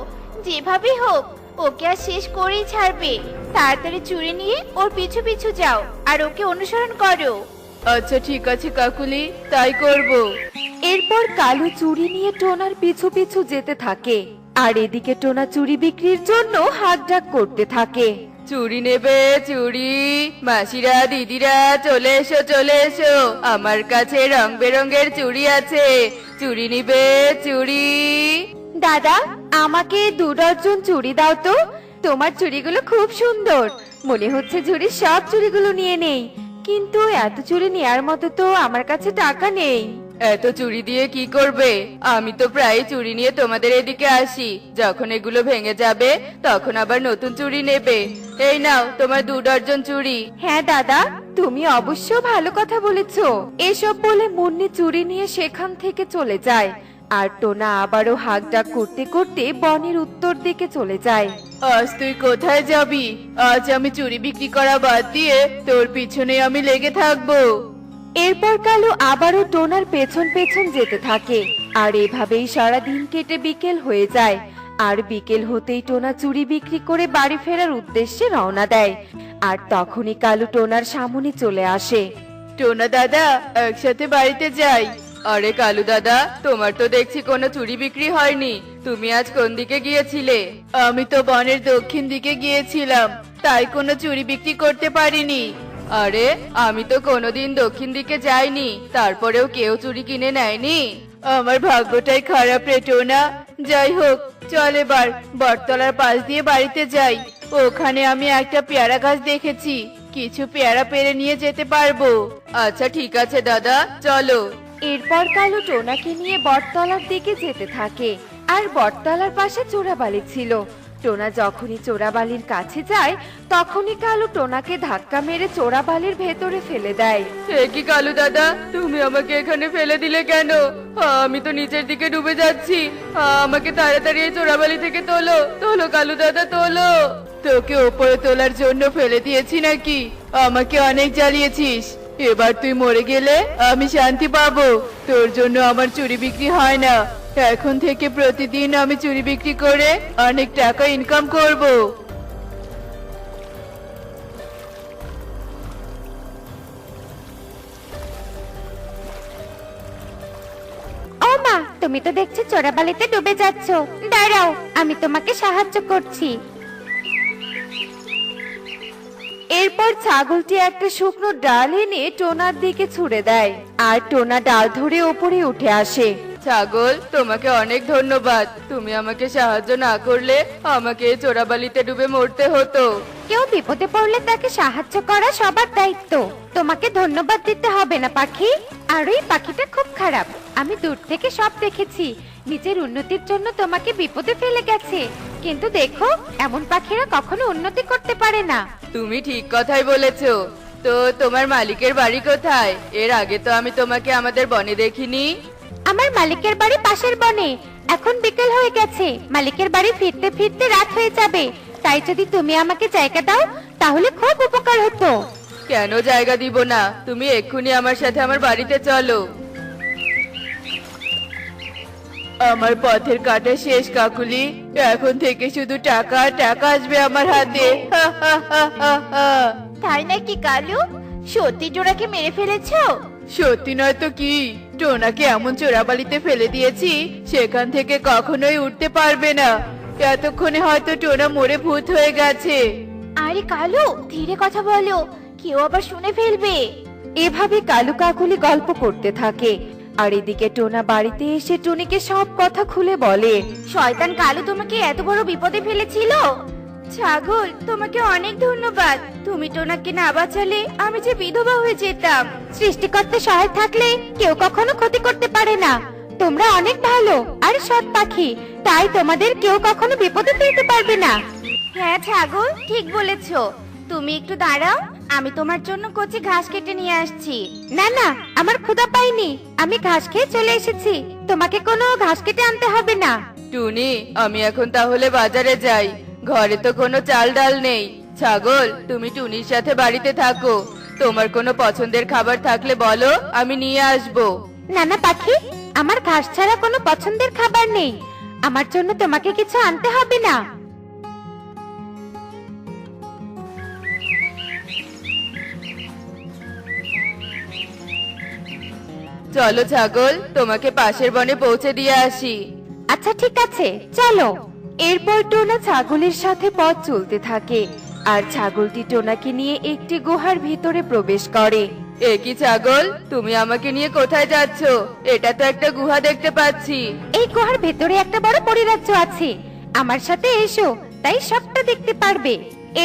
যেভাবে হোক ওকে আর শেষ করেই ছাড়বে। তাড়াতাড়ি চুরি নিয়ে ওর পিছু পিছু যাও আর ওকে অনুসরণ করো। আচ্ছা ঠিক আছে কাকুলি, তাই করব। এরপর কালু চুড়ি নিয়ে টোনার পিছু পিছু যেতে থাকে আর এদিকে টোনা চুড়ি বিক্রির জন্য হাত ডাক করতে থাকে। চুড়ি নেবে? চুড়ি? মাসিরা, দিদিরা, চলে এসো চলে এসো, আমার কাছে রং বেরঙের চুড়ি আছে। চুড়ি নিবে? চুড়ি? দাদা, আমাকে 2 ডজন চুড়ি দাও তো। তোমার চুড়িগুলো খুব সুন্দর। মনে হচ্ছে ঝুড়ির সব চুড়িগুলো নিয়ে নেই, কিন্তু এত চুড়ি নেয়ার মতো তো আমার কাছে টাকা নেই। এত চুড়ি দিয়ে কি করবে? আমি তো প্রায় চুড়ি নিয়ে তোমাদের এদিকে আসি। যখন এগুলো ভেঙে যাবে তখন আবার নতুন চুড়ি নেবে। এই নাও তোমার 2 ডজন চুড়ি। হ্যাঁ দাদা, তুমি অবশ্য ভালো কথা বলেছো। এসব বলে মুন্নি চুড়ি নিয়ে সেখান থেকে চলে যায় আর টোনা আবারও হাঁক ডাক করতে করতে বনের উত্তর দিকে চলে যায়। আজ তুই কোথায় যাবি? আজ আমি চুরি বিক্রি করা বাদ দিয়ে তোর পিছনে আমি লেগে থাকবো। এরপর কালু আবারও টোনার পেছন পেছন যেতে থাকে। আর এভাবেই সারাদিন কেটে বিকেল হয়ে যায়। আর বিকেল হতেই টোনা চুরি বিক্রি করে বাড়ি ফেরার উদ্দেশ্যে রওনা দেয়। আর তখনই কালু টোনার সামনে চলে আসে। টোনা দাদা, একসাথে বাড়িতে যাই। আরে কালু দাদা, তোমার তো দেখছি কোনো চুরি বিক্রি হয়নি। তুমি আজ কোন দিকে গিয়েছিলে? আমি তো বনের দক্ষিণ দিকে গিয়েছিলাম, তাই কোনো চুরি বিক্রি করতে পারিনি। আরে আমি তো কোনোদিন দক্ষিণ দিকে যাইনি, তারপরেও কেউ চুরি কিনে নেয়নি। আমার ভাগ্যটাই খারাপ রে টোনা। যাই হোক, চল এবার বটতলার পাশ দিয়ে বাড়িতে যাই। ওখানে আমি একটা পেয়ারা গাছ দেখেছি, কিছু পেয়ারা পেরে নিয়ে যেতে পারবো। আচ্ছা ঠিক আছে দাদা, চলো। এরপর কালু টোনাকে নিয়ে বটতলার দিকে যেতে থাকে। আর বটতলার পাশে চোরাবালি ছিল। টোনা যখনই চোরাবালির কাছে যায় তখনই কালু টোনাকে ধাক্কা মেরে চোরাবালির ভেতরে ফেলে দেয়। এ কি কালু দাদা, তুমি আমাকে এখানে ফেলে দিলে কেন? আমি তো নিচের দিকে ডুবে যাচ্ছি। আমাকে তাড়াতাড়ি এই চোরাবালি থেকে তোলো, তোলো কালু দাদা, তোলো। তোকে ওপরে তোলার জন্য ফেলে দিয়েছি নাকি? আমাকে অনেক জ্বালিয়েছিস। এবার তুই মরে গেলে আমি শান্তি পাবো। তোর জন্য আমার চুরি বিক্রি হয় না। এখন থেকে প্রতিদিন আমি চুরি বিক্রি করে অনেক টাকা ইনকাম করব। ও মা, তুমি তো দেখছি চোরাবালিতে ডুবে যাচ্ছ। দাঁড়াও, আমি তোমাকে সাহায্য করছি। এরপর ছাগলটি একটা শুকনো ডাল এনে টোনার দিকে ছুঁড়ে দেয়। আর টোনা ডাল ধরে ওপরে উঠে আসে। ছাগল, তোমাকে অনেক ধন্যবাদ। তুমি আমাকে সাহায্য না করলে আমাকে এই চোরাবালিতে ডুবে মরতে হতো। কেউ বিপদে পড়লে তাকে সাহায্য করা সবার দায়িত্ব। তোমাকে ধন্যবাদ দিতে হবে না পাখি। আর ওই পাখিটা খুব খারাপ, আমি দূর থেকে সব দেখেছি। নিজের উন্নতির জন্য তোমাকে বিপদে ফেলে গেছে। কিন্তু দেখো, এমন পাখিরা কখনো উন্নতি করতে পারে না। তুমি ঠিক কথাই বলেছো। তো তোমার মালিকের বাড়ি কোথায়? এর আগে তো আমি তোমাকে আমাদের বনে দেখিনি। আমার মালিকের বাড়ি পাশের বনে। এখন বিকেল হয়ে গেছে, মালিকের বাড়ি ফিরতে ফিরতে রাত হয়ে যাবে। তাই যদি তুমি আমাকে জায়গা দাও তাহলে খুব উপকার হতো। কেন জায়গা দিব না? তুমি এক্ষুনি আমার সাথে আমার বাড়িতে চলো। আমার পথের কাটা শেষ কাকুলি। এখন থেকে শুধু টাকা টাকা আসবে আমার হাতে। তাই নাকি কালু? সত্যি জোড়াকে মেরে ফেলেছো? সত্যি নয় তো কি, টোনাকে এমন চোরাবালিতে ফেলে দিয়েছি সেখান থেকে কখনোই উঠতে পারবে না। এতক্ষণে হয়তো টোনা মরে ভূত হয়ে গেছে। আরে কালু, ধীরে কথা বলো, কেউ আবার শুনে ফেলবে। এভাবে কালু কাকুলি গল্প করতে থাকে। আর এদিকে টোনা বাড়িতে এসে টুনিকে সব কথা খুলে বলে। শয়তান কালু তোমাকে এত বড় বিপদে ফেলেছিল। ছাগল, তোমাকে অনেক ধন্যবাদ। তুমি টোনাকে না বাঁচালে আমি যে বিধবা হয়ে যেতাম। সৃষ্টিকর্তা সহায় থাকলে কেউ কখনো ক্ষতি করতে পারে না। তোমরা অনেক ভালো আর সৎ পাখি, তাই তোমাদের কেউ কখনো বিপদে ফেলতে পারবে না। হ্যাঁ ছাগল, ঠিক বলেছো। তুমি একটু দাঁড়াও, আমি তোমার জন্য কচি ঘাস কেটে নিয়ে আসছি। না না, আমার ক্ষুধা পাইনি, আমি ঘাস খেয়ে চলে এসেছি। তোমাকে কোনো ঘাস কেটে আনতে হবে না। টুনি, আমি এখন তাহলে বাজারে যাই। ঘরে তো কোনো চাল ডাল নেই। ছাগল, তুমি টুনির সাথে বাড়িতে থাকো। তোমার কোনো পছন্দের খাবার থাকলে বলো, আমি নিয়ে আসবো। নানা পাখি, আমার ঘাস ছাড়া কোনো পছন্দের খাবার নেই। আমার জন্য তোমাকে কিছু আনতে হবে না। চলো ছাগল, তোমাকে পাশের বনে পৌঁছে দিয়ে আসি। আচ্ছা ঠিক আছে, চলো। এরপর টোনা ছাগলের সাথে পথ চলতে থাকে। আর ছাগলটি টোনাকে নিয়ে একটি গুহার ভিতরে প্রবেশ করে। এ কি ছাগল, তুমি আমাকে নিয়ে কোথায় যাচ্ছ? এটা তো একটা গুহা দেখতে পাচ্ছি। এই গুহার ভেতরে একটা বড় পরিরাজ্য আছে। আমার সাথে এসো, তাই সবটা দেখতে পারবে।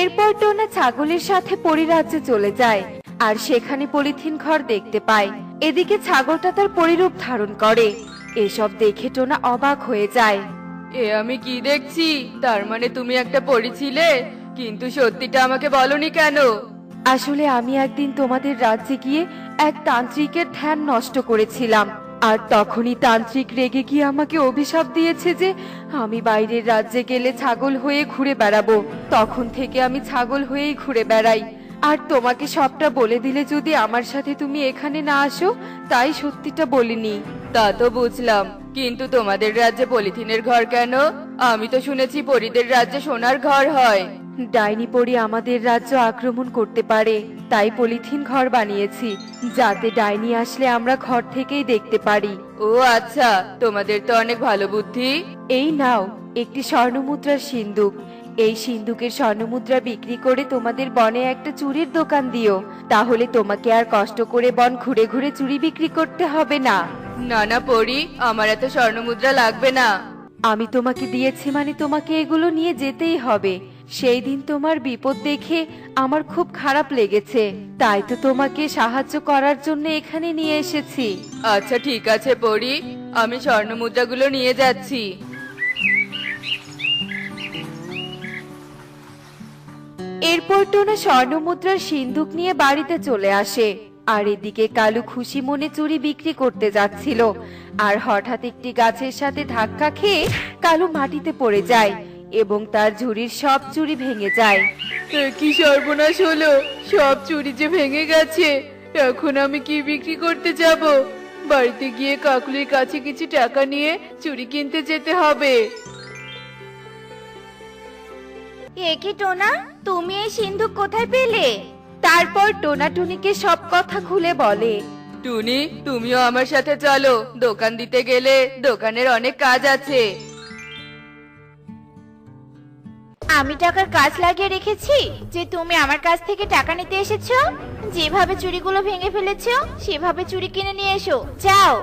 এরপর টোনা ছাগলের সাথে পরিরাজ্যে চলে যায়। আর সেখানে পলিথিন ঘর দেখতে পায়। এদিকে ছাগলটা তার পরিরূপ ধারণ করে। এসব দেখে টোনা অবাক হয়ে যায়। এ আমি কি দেখছি? তার মানে তুমি একটা পরী ছিলে, কিন্তু সত্যিটা আমাকে বলনি কেন? আসলে আমি একদিন তোমাদের রাজ্যে গিয়ে এক তান্ত্রিকের ধ্যান নষ্ট করেছিলাম। আর তখনই তান্ত্রিক রেগে গিয়ে আমাকে অভিশাপ দিয়েছে যে আমি বাইরের রাজ্যে গেলে ছাগল হয়ে ঘুরে বেড়াবো। তখন থেকে আমি ছাগল হয়েই ঘুরে বেড়াই। আর তোমাকে সবটা বলে দিলে যদি আমার সাথে তুমি এখানে না আসো, তাই সত্যিটা বলিনি। তা তো বুঝলাম, কিন্তু তোমাদের রাজ্যে পলিথিনের ঘর কেন? আমি তো শুনেছি পরীদের রাজ্যে সোনার ঘর হয়। ডাইনি পরি আমাদের রাজ্য আক্রমণ করতে পারে, তাই পলিথিন ঘর বানিয়েছি, যাতে ডাইনি আসলে আমরা ঘর থেকেই দেখতে পারি। ও আচ্ছা, তোমাদের তো অনেক ভালো বুদ্ধি। এই নাও একটি স্বর্ণমুদ্রার সিন্দুক। এই সিন্দুকের স্বর্ণমুদ্রা বিক্রি করে তোমাদের বনে একটা চুরির দোকান দিও, তাহলে তোমাকে আর কষ্ট করে বন ঘুরে ঘুরে চুরি বিক্রি করতে হবে না। না না পরি, আমার এত স্বর্ণমুদ্রা লাগবে না। আমি তোমাকে দিয়েছি মানে তোমাকে এগুলো নিয়ে যেতেই হবে। সেই দিন তোমার বিপদ দেখে আমার খুব খারাপ লেগেছে, তাই তো তোমাকে সাহায্য করার জন্য এখানে নিয়ে এসেছি। আচ্ছা ঠিক আছে পরি, আমি স্বর্ণমুদ্রাগুলো নিয়ে যাচ্ছি। এরপর টোনা স্বর্ণমুদ্রার সিন্দুক নিয়ে বাড়িতে চলে আসে। আর এদিকে কালু খুশি মনে চুরি বিক্রি করতে যাচ্ছিল, আর হঠাৎ একটি গাছের সাথে ধাক্কা খেয়ে কালু মাটিতে পড়ে যায় এবং তার ঝুড়ির সব চুরি ভেঙে যায়। কি সর্বনাশ হলো, সব চুরি যে ভেঙে গেছে। এখন আমি কি বিক্রি করতে যাব? বাড়িতে গিয়ে কাকুলির কাছে কিছু টাকা নিয়ে চুরি কিনতে যেতে হবে। এ কি টোনা, তুমি এই সিন্ধুক কোথায় পেলে? তারপর টোনা টুনিকে সব কথা খুলে বলে। টুনি, তুমিও আমার সাথে চলো, দোকান দিতে গেলে দোকানের অনেক কাজ আছে। আমি টাকার কাজ লাগিয়ে রেখেছি যে তুমি আমার কাছ থেকে টাকা নিতে এসেছো? যেভাবে চুরিগুলো ভেঙে ফেলেছো সেভাবে চুরি কিনে নিয়ে এসো, যাও।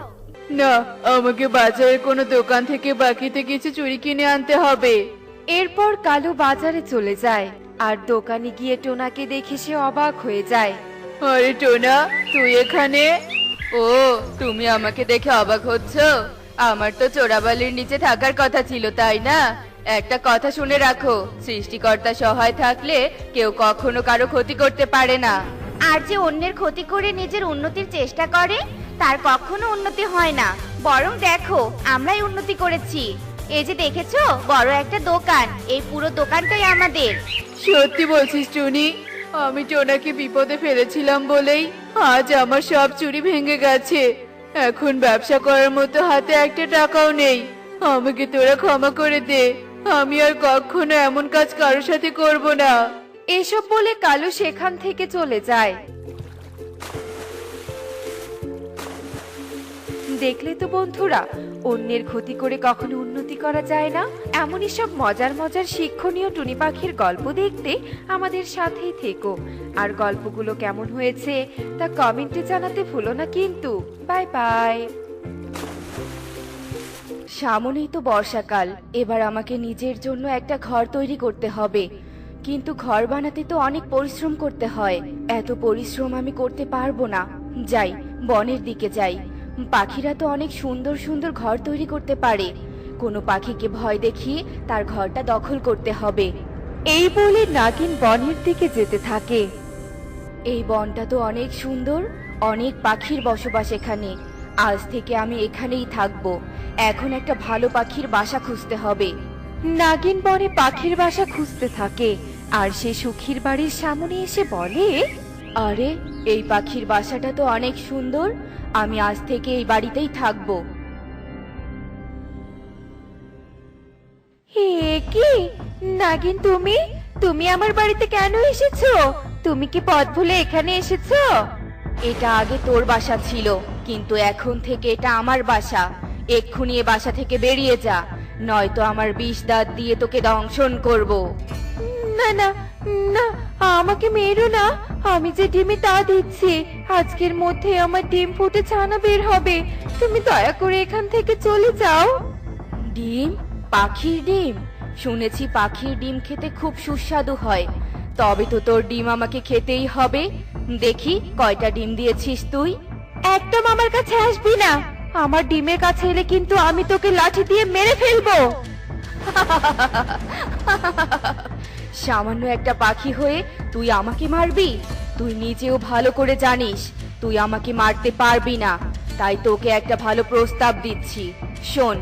না, আমাকে বাজারের কোনো দোকান থেকে বাকিতে কিছু চুরি কিনে আনতে হবে। এরপর কালু বাজারে চলে যায়, আর দোকানে গিয়ে টোনাকে দেখে সে অবাক হয়ে যায়। আরে টোনা, তুই এখানে? ও, তুমি আমাকে দেখে অবাক হচ্ছ? আমার তো চোরাবালির নিচে থাকার কথা ছিল, তাই না? একটা কথা শুনে রাখো, সৃষ্টিকর্তা সহায় থাকলে কেউ কখনো কারো ক্ষতি করতে পারে না। আর যে অন্যের ক্ষতি করে নিজের উন্নতির চেষ্টা করে তার কখনো উন্নতি হয় না, বরং দেখো আমরাই উন্নতি করেছি। এই যে দেখেছো বড় একটা দোকান, এই পুরো দোকানটাই আমাদের। সত্যি বলছিস টুনি? আমি টোনাকে বিপদে ফেলেছিলাম বলেই আজ আমার সব চুরি ভেঙে গেছে। এখন ব্যবসা করার মতো হাতে একটা টাকাও নেই। আমাকে তোরা ক্ষমা করে দে, আমি আর কখনো এমন কাজ কারোর সাথে করব না। এসব বলে কালু সেখান থেকে চলে যায়। দেখলে তো বন্ধুরা, অন্যের ক্ষতি করে কখনো উন্নতি করা যায় না। এমনই সব মজার মজার শিক্ষণীয় টুনি পাখির গল্প দেখতে আমাদের সাথেই থেকো। আর গল্পগুলো কেমন হয়েছে তা কমেন্টে জানাতে ভুলো না কিন্তু। Bye bye. সামনেই তো বর্ষাকাল, এবার আমাকে নিজের জন্য একটা ঘর তৈরি করতে হবে। কিন্তু ঘর বানাতে তো অনেক পরিশ্রম করতে হয়, এত পরিশ্রম আমি করতে পারবো না। যাই, বনের দিকে যাই। পাখিরা তো অনেক সুন্দর সুন্দর ঘর তৈরি করতে পারে, কোনো পাখিকে ভয় দেখিয়ে তার ঘরটা দখল করতে হবে। এই বলে নাগিন বনের দিকে যেতে থাকে। এই বনটা তো অনেক সুন্দর, অনেক পাখির বসবাস এখানে। আজ থেকে আমি এখানেই থাকবো। এখন একটা ভালো পাখির বাসা খুঁজতে হবে। নাগিন বনে পাখির বাসা খুঁজতে থাকে, আর সে সুখীর বাড়ির সামনে এসে বলে, আরে এই পাখির বাসাটা তো অনেক সুন্দর, আমি আজ থেকে এই বাড়িতেই থাকবো। হে কি নাগিন, তুমি তুমি আমার বাড়িতে কেন এসেছো? তুমি কি পথ ভুলে এখানে এসেছো? এটা আগে তোর বাসা ছিল, কিন্তু এখন থেকে এটা আমার বাসা। এক্ষুনি এ বাসা থেকে বেরিয়ে যা, নয়তো আমার বিষ দাঁত দিয়ে তোকে দংশন করব। না না না, আমাকে মেরো না, আমি যে ডিমে তা দিচ্ছি, আজকের মধ্যে আমার ডিম ফুটে ছানা বের হবে। তুমি দয়া করে এখান থেকে চলে যাও। ডিম? পাখির ডিম? শুনেছি পাখির ডিম খেতে খুব সুস্বাদু হয়, তবে তো তোর ডিম আমাকে খেতেই হবে। দেখি কয়টা ডিম দিয়েছিস তুই। একদম আমার কাছে আসবি না, আমার ডিমের কাছে এলে কিন্তু আমি তোকে লাঠি দিয়ে মেরে ফেলবো। সামান্য একটা পাখি হয়ে তুই আমাকে মারবি? তুই নিজেও ভালো করে জানিস তুই আমাকে মারতে পারবি না। তাই তোকে একটা ভালো প্রস্তাব দিচ্ছি। শোন,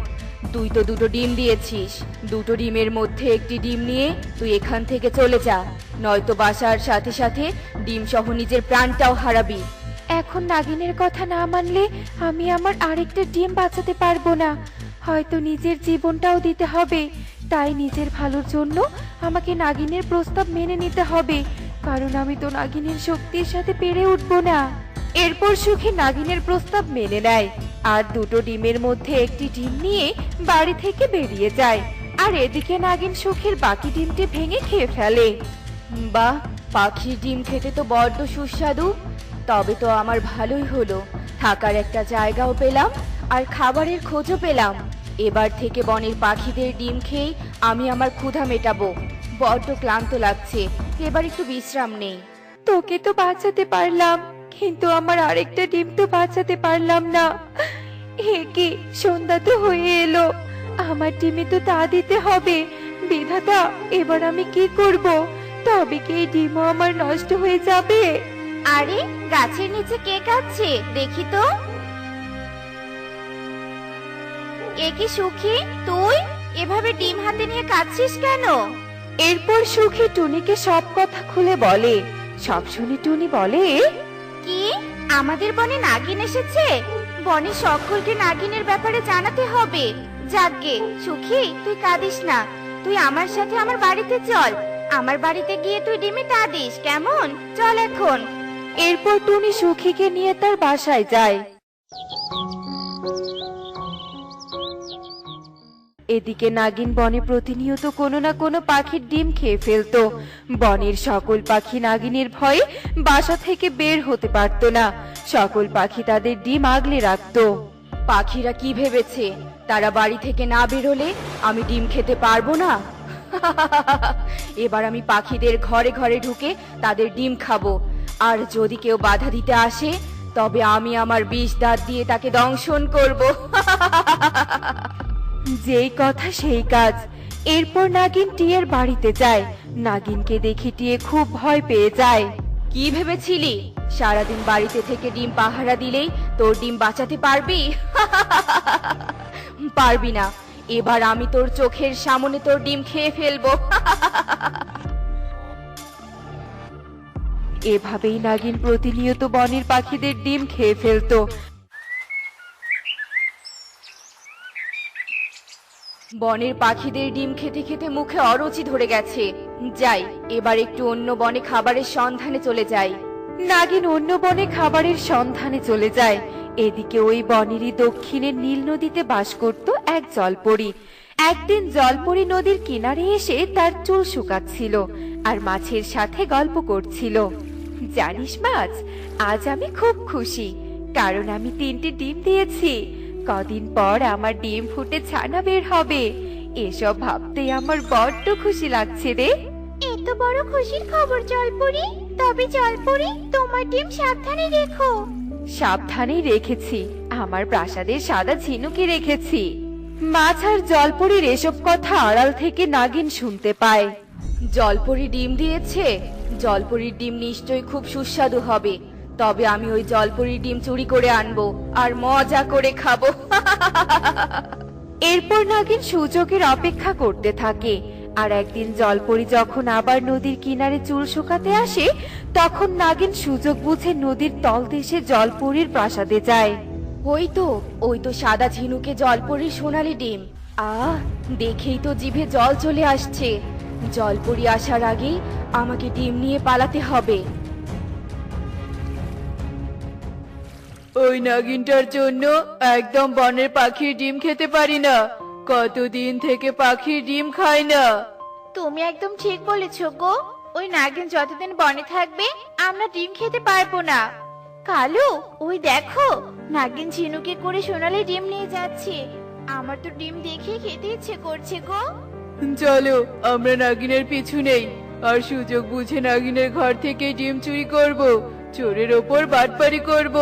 তুই তো দুটো ডিম দিয়েছিস, দুটো ডিমের মধ্যে একটি ডিম নিয়ে তুই এখান থেকে চলে যা, নয়তো বাসার সাথে সাথে ডিম সহ নিজের প্রাণটাও হারাবি। এখন নাগিনের কথা না মানলে আমি আমার আরেকটা ডিম বাঁচাতে পারবো না, হয়তো নিজের জীবনটাও দিতে হবে। তাই নিজের ভালোর জন্য আমাকে নাগিনের প্রস্তাব মেনে নিতে হবে, কারণ আমি তো নাগিনের শক্তির সাথে পেরে উঠবো না। এরপর সুখী নাগিনের প্রস্তাব মেনে নেয় আর দুটো ডিমের মধ্যে একটি ডিম নিয়ে বাড়ি থেকে বেরিয়ে যায়। আর এদিকে নাগিন সুখীর বাকি ডিমটি ভেঙে খেয়ে ফেলে। বাহ, পাখির ডিম খেতে তো বড্ড সুস্বাদু। তবে তো আমার ভালোই হলো, থাকার একটা জায়গাও পেলাম আর খাবারের খোঁজও পেলাম। এবার থেকে বনের পাখিদের ডিম খেয়ে আমি আমার ক্ষুধা মেটাবো। বড্ড ক্লান্ত লাগছে, এবার একটু বিশ্রাম নেই। তোকে তো বাঁচাতে পারলাম, কিন্তু আমার আরেকটা ডিম তো বাঁচাতে পারলাম না। হে কি, সন্ধ্যা তো হয়ে এলো, আমার ডিমে তো তা দিতে হবে। বিধাতা, এবার আমি কি করব? তবে কি এই ডিমও আমার নষ্ট হয়ে যাবে? আরে গাছের নিচে কে কাঁদছে দেখি তো। এ কি সুখী, তুই এভাবে ডিম হাতে নিয়ে কাঁদছিস কেন? এরপর সুখী টুনিকে সব কথা খুলে বলে। সব শুনে টুনি বলে, কি, আমাদের বনে নাগিন এসেছে? বনের সকলকে নাগিনের ব্যাপারে জানাতে হবে। যাকগে সুখী, তুই কাঁদিস না, তুই আমার সাথে আমার বাড়িতে চল। আমার বাড়িতে গিয়ে তুই ডিমে তা দিস, কেমন? চল এখন। এরপর টুনি সুখীকে নিয়ে তার বাসায় যায়। এদিকে নাগিন বনে প্রতিনিয়ত কোনো না কোনো পাখির ডিম খেয়ে ফেলতো। বনের সকল পাখি নাগিনের ভয়ে বাসা থেকে বের হতে পারত না। সকল পাখি তাদের ডিম আগলে রাখতো। পাখিরা কি ভেবেছে তারা বাড়ি থেকে না বেরোলে আমি ডিম খেতে পারবো না? এবার আমি পাখিদের ঘরে ঘরে ঢুকে তাদের ডিম খাবো, আর যদি কেউ বাধা দিতে আসে তবে আমি আমার বিষ দাঁত দিয়ে তাকে দংশন করব। যেই কথা সেই কাজ। এরপর নাগিন টিয়ের বাড়িতে যায়। নাগিনকে দেখে টিয়ে খুব ভয় পেয়ে যায়। কি ভেবেছিলি সারাদিন বাড়িতে থেকে ডিম পাহারা দিলেই তোর ডিম বাঁচাতে পারবি? পারবি না, এবার আমি তোর চোখের সামনে তোর ডিম খেয়ে ফেলবো। এভাবেই নাগিন প্রতিনিয়ত বনের পাখিদের ডিম খেয়ে ফেলতো। বনের পাখিদের ডিম খেতে খেতে মুখে অরুচি ধরে গেছে। যাই, এবার একটু অন্য বনে খাবারের সন্ধানে চলে যাই। নাগিন অন্য বনে খাবারের সন্ধানে চলে যায়। এদিকে ওই বনেরই দক্ষিণের নীল নদীতে বাস করত এক জলপরি। একদিন জলপরি নদীর কিনারে এসে তার চুল শুকাচ্ছিল আর মাছের সাথে গল্প করছিল। জানিস মাছ, আজ আমি খুব খুশি, কারণ আমি 3টি ডিম দিয়েছি। কদিন পর আমার ডিম ফুটে ছানা বের হবে। এসব ভাবতেই আমার বড্ড খুশি লাগছে রে। এত বড় খুশির খবর জলপরি। তবে জলপরি, তোমার ডিম সাবধানে রেখো। সাবধানেই রেখেছি, আমার প্রাসাদের সাদা ঝিনুকে রেখেছি। মাছ আর জলপরির এসব কথা আড়াল থেকে নাগিন শুনতে পায়। জলপরি ডিম দিয়েছে, জলপরির ডিম নিশ্চয়ই খুব সুস্বাদু হবে। তবে আমি ওই জলপরির ডিম চুরি করে আনবো আর মজা করে খাবো। এরপর নাগিন সুযোগের অপেক্ষা করতে থাকে। আর একদিন জলপরি যখন আবার নদীর কিনারে চুল শুকাতে আসে, তখন নাগিন সুযোগ বুঝে নদীর তলদেশে জলপরির প্রাসাদে যায়। ওই তো সাদা ঝিনুকে জলপরির সোনালি ডিম। দেখেই তো জিভে জল চলে আসছে। জলপরি আসার আগেই আমাকে ডিম নিয়ে পালাতে হবে। ওই নাগিনটার জন্য একদম বনের পাখির ডিম খেতে পারি না। কতদিন থেকে পাখির ডিম খাই না। তুমি একদম ঠিক বলেছো গো। ওই নাগিন যতদিন বনে থাকবে আমরা ডিম খেতে পারবো না। কালু, ওই দেখো, নাগিন ঝিনুকে করে সোনালি ডিম নিয়ে যাচ্ছে। আমার তো ডিম দেখে খেতে ইচ্ছে করছে গো। চলো আমরা নাগিনের পিছু নেই, আর সুযোগ বুঝে নাগিনের ঘর থেকে ডিম চুরি করব, চোরের ওপর বাটপারি করব।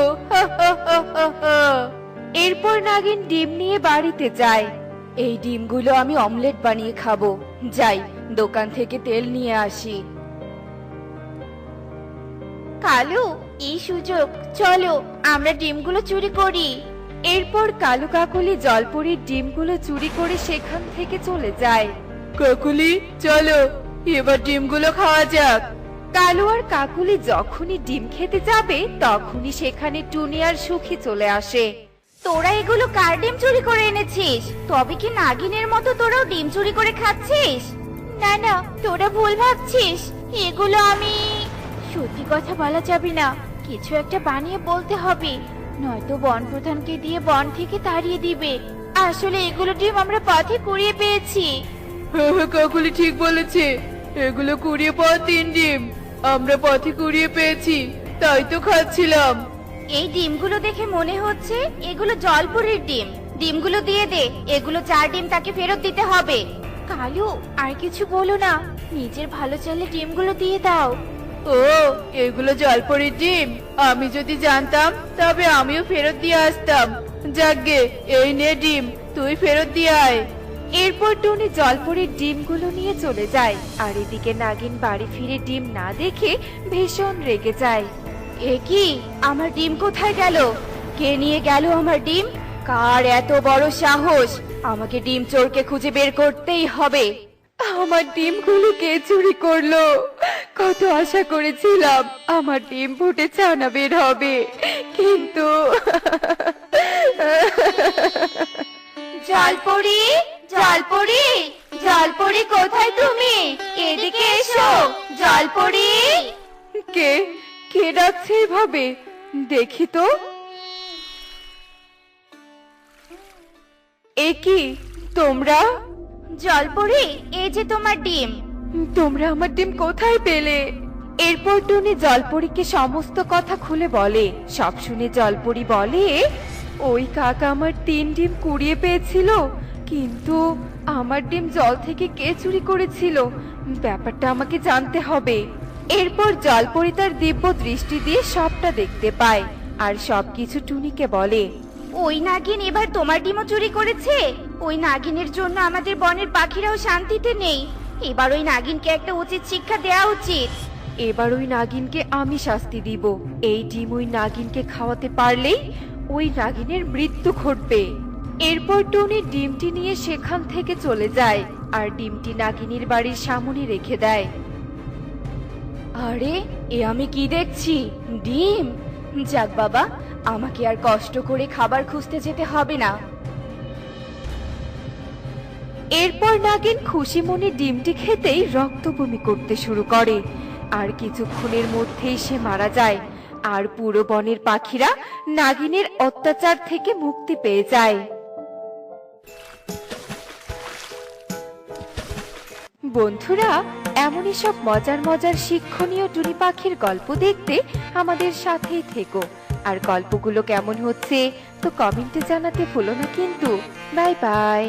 এরপর নাগিন ডিম নিয়ে বাড়িতে যায়। এই ডিমগুলো আমি অমলেট বানিয়ে খাবো। যাই, দোকান থেকে তেল নিয়ে আসি। কালু, এই সুযোগ, চলো আমরা ডিমগুলো চুরি করি। এরপর কালু কাকলি জলপরির ডিমগুলো চুরি করে সেখান থেকে চলে যায়। কাকুলি চলো এবার ডিমগুলো খাওয়া যাক। কালু আর কাকুলি যখনই ডিম খেতে যাবে তখনই সেখানে টুনি আর সুখী চলে আসে। তোরা এগুলো কার ডিম চুরি করে এনেছিস? তবে কি নাগিনের মতো তোরাও ডিম চুরি করে খাচ্ছিস? না না, তোরা ভুল ভাবছিস। এগুলো আমি... সত্যি কথা বলা যাবে না, কিছু একটা বানিয়ে বলতে হবে, নয়তো বন প্রধানকে দিয়ে বন থেকে তাড়িয়ে দিবে। আসলে এগুলো ডিম আমরা পথে কুড়িয়ে পেয়েছি। হ্যাঁ হ্যাঁ, কাকুলি ঠিক বলেছে, এগুলো কুড়িয়ে পাওয়া 3 ডিম আমরা পথে কুড়িয়ে পেয়েছি, তাই তো খাচ্ছিলাম। এই ডিমগুলো দেখে মনে হচ্ছে এগুলো জলপুরির ডিম। ডিমগুলো দিয়ে দে, এগুলো 4 ডিম তাকে ফেরত দিতে হবে। কালু, আর কিছু বলো না, নিজের ভালো চাইলে ডিমগুলো দিয়ে দাও। ও, এগুলো জলপরির ডিম, আমি যদি জানতাম তবে আমিও ফেরত দিয়ে আসতাম। যাকগে, এই নে ডিম, তুই ফেরত দিয়ে আয়। এরপর টুনি জলপরির ডিমগুলো নিয়ে চলে যায় আর এদিকে নাগিন বাড়ি ফিরে ডিম না দেখে ভীষণ রেগে যায়। এ কি, আমার ডিম কোথায় গেল? কে নিয়ে গেল আমার ডিম? কার এত বড় সাহস? আমাকে ডিম চোরকে খুঁজে বের করতেই হবে। আমার ডিমগুলো কে চুরি করলো? কত আশা করেছিলাম আমার ডিম ফুটে ছানা বের হবে, কিন্তু জলপরি, জলপরি, জলপরি কোথায় তুমি? এদিকে এসো জলপরি। কে কে ডাকছে এভাবে? দেখি তো। এ কি, তোমরা? জলপরি, এই যে তোমার ডিম। তোমরা আমার ডিম কোথায় পেলে? এরপর টুনি জলপরীকে সমস্ত কথা খুলে বলে। সব শুনে জলপরি বলে, ওই কাক আমার 3 ডিম কুড়িয়ে পেয়েছিল, কিন্তু আমার ডিম জল থেকে কে চুরি করেছিল ব্যাপারটা আমাকে জানতে হবে। এরপর জলপরি তার দিব্য দৃষ্টি দিয়ে সবটা দেখতে পায় আর সবকিছু টুনিকে বলে। ওই নাগিন এবার তোমার ডিমও চুরি করেছে। ওই নাগিনের জন্য আমাদের বনের পাখিরাও শান্তিতে নেই। এবার ওই নাগিনকে একটা উচিত শিক্ষা দেওয়া উচিত। এবার ওই নাগিনকে আমি শাস্তি দিব। এই ডিম ওই নাগিনকে খাওয়াতে পারলেই ওই নাগিনের মৃত্যু ঘটবে। এরপর টুনি ডিমটি নিয়ে সেখান থেকে চলে যায় আর ডিমটি নাগিনীর বাড়ির সামনে রেখে দেয়। আরে, এ আমি কি দেখছি? ডিম! যাক বাবা, আমাকে আর কষ্ট করে খাবার খুঁজতে যেতে হবে না। এরপর নাগিন খুশি মনে ডিমটি খেতেই রক্ত বমি করতে শুরু করে আর কিছুক্ষণের মধ্যেই সে মারা যায় আর পুরো বনের পাখিরা নাগিনের অত্যাচার থেকে মুক্তি পেয়ে যায়। বন্ধুরা, এমনই সব মজার মজার শিক্ষণীয় টুনি পাখির গল্প দেখতে আমাদের সাথেই থেকো। আর গল্পগুলো কেমন হচ্ছে তো কমেন্টে জানাতে ভুলো না কিন্তু। Bye bye.